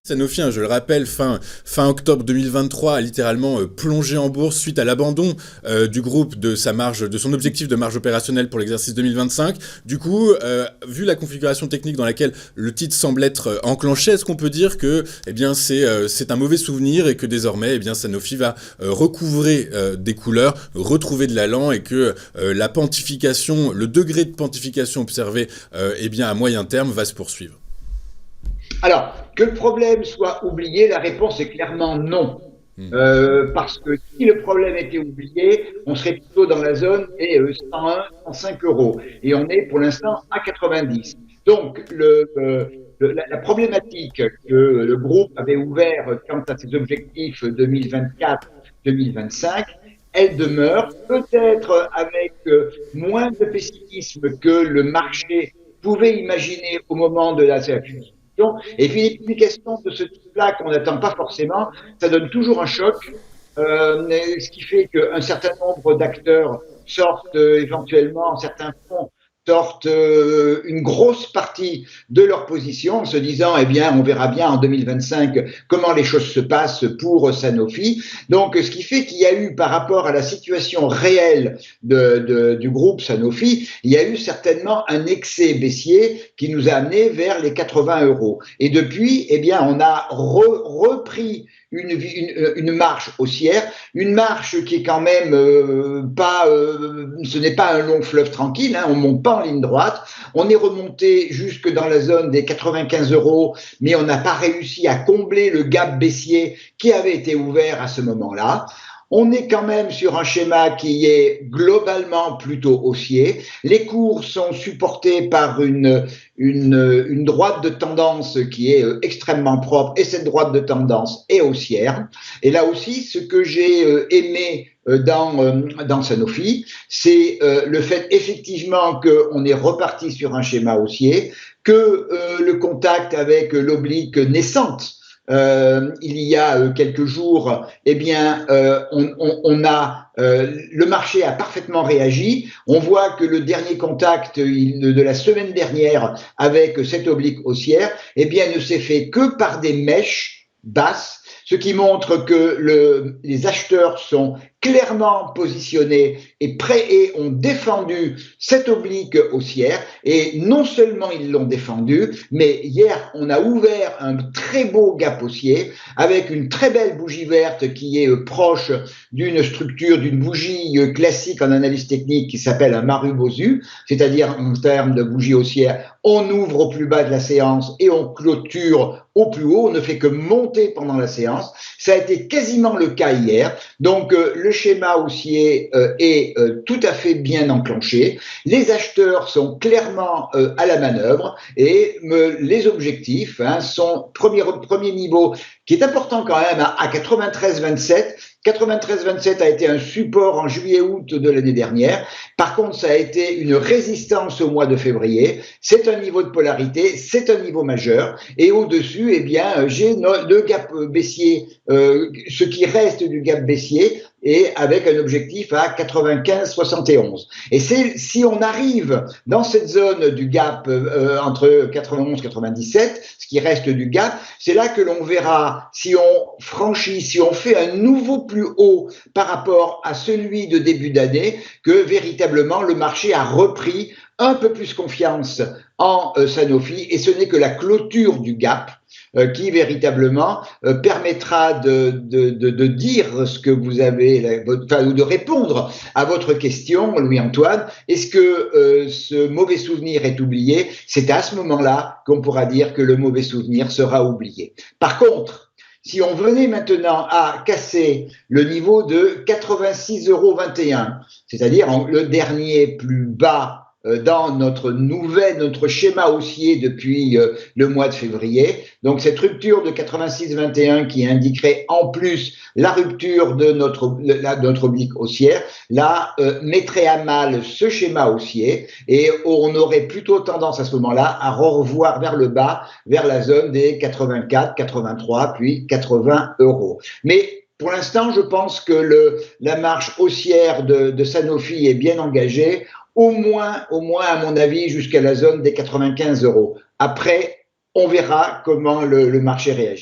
Sanofi, hein, je le rappelle, fin octobre 2023, a littéralement plongé en bourse suite à l'abandon du groupe de sa marge, de son objectif de marge opérationnelle pour l'exercice 2025. Du coup, vu la configuration technique dans laquelle le titre semble être enclenché, est-ce qu'on peut dire que, eh bien, c'est un mauvais souvenir et que désormais, eh bien, Sanofi va recouvrer des couleurs, retrouver de l'allant et que la pontification, le degré de pontification observé, eh bien, à moyen terme, va se poursuivre? Alors, que le problème soit oublié, la réponse est clairement non. Hmm. Parce que si le problème était oublié, on serait plutôt dans la zone des 101, 105 euros. Et on est pour l'instant à 90. Donc, la problématique que le groupe avait ouvert quant à ses objectifs 2024-2025, elle demeure, peut-être avec moins de pessimisme que le marché pouvait imaginer au moment de la fusion. Et puis les publications de ce type-là qu'on n'attend pas forcément, ça donne toujours un choc, ce qui fait qu'un certain nombre d'acteurs sortent éventuellement, certains fonds sortent une grosse partie de leur position en se disant, eh bien, on verra bien en 2025 comment les choses se passent pour Sanofi. Donc, ce qui fait qu'il y a eu, par rapport à la situation réelle du groupe Sanofi, il y a eu certainement un excès baissier qui nous a amené vers les 80 euros. Et depuis, eh bien, on a repris une marche haussière, une marche qui est quand même pas, ce n'est pas un long fleuve tranquille, hein, on monte pas en ligne droite, on est remonté jusque dans la zone des 95 euros, mais on n'a pas réussi à combler le gap baissier qui avait été ouvert à ce moment-là. On est quand même sur un schéma qui est globalement plutôt haussier. Les cours sont supportés par une droite de tendance qui est extrêmement propre et cette droite de tendance est haussière. Et là aussi, ce que j'ai aimé dans Sanofi, c'est le fait effectivement qu'on est reparti sur un schéma haussier, que le contact avec l'oblique naissante il y a quelques jours, eh bien, le marché a parfaitement réagi. On voit que le dernier contact de la semaine dernière avec cette oblique haussière, eh bien, ne s'est fait que par des mèches basses, ce qui montre que les acheteurs sont clairement positionnés et prêts et ont défendu cette oblique haussière. Et non seulement ils l'ont défendu, mais hier, on a ouvert un très beau gap haussier avec une très belle bougie verte qui est proche d'une structure, d'une bougie classique en analyse technique qui s'appelle un Marubozu, c'est-à-dire en termes de bougie haussière, on ouvre au plus bas de la séance et on clôture au plus haut, on ne fait que monter pendant la séance. Ça a été quasiment le cas hier. Donc, le schéma haussier est tout à fait bien enclenché. Les acheteurs sont clairement à la manœuvre et les objectifs sont premier niveau qui est important quand même à 93,27. 93,27 a été un support en juillet-août de l'année dernière. Par contre, ça a été une résistance au mois de février. C'est un niveau de polarité, c'est un niveau majeur. Et au-dessus, eh bien, j'ai le gap baissier, ce qui reste du gap baissier, et avec un objectif à 95,71. Et si on arrive dans cette zone du gap entre 91 et 97, ce qui reste du gap, c'est là que l'on verra si on franchit, si on fait un nouveau plus haut par rapport à celui de début d'année, que véritablement le marché a repris un peu plus confiance en Sanofi, et ce n'est que la clôture du gap qui véritablement permettra de dire ce que vous avez, ou de répondre à votre question, Louis-Antoine. Est-ce que ce mauvais souvenir est oublié? C'est à ce moment-là qu'on pourra dire que le mauvais souvenir sera oublié. Par contre, si on venait maintenant à casser le niveau de 86,21 euros, c'est-à-dire le dernier plus bas dans notre schéma haussier depuis le mois de février. Donc cette rupture de 86,21 qui indiquerait en plus la rupture de notre oblique haussière, là mettrait à mal ce schéma haussier et on aurait plutôt tendance à ce moment-là à revoir vers le bas, vers la zone des 84, 83, puis 80 euros. Mais pour l'instant, je pense que la marche haussière de Sanofi est bien engagée. Au moins, à mon avis, jusqu'à la zone des 95 euros. Après, on verra comment le marché réagit.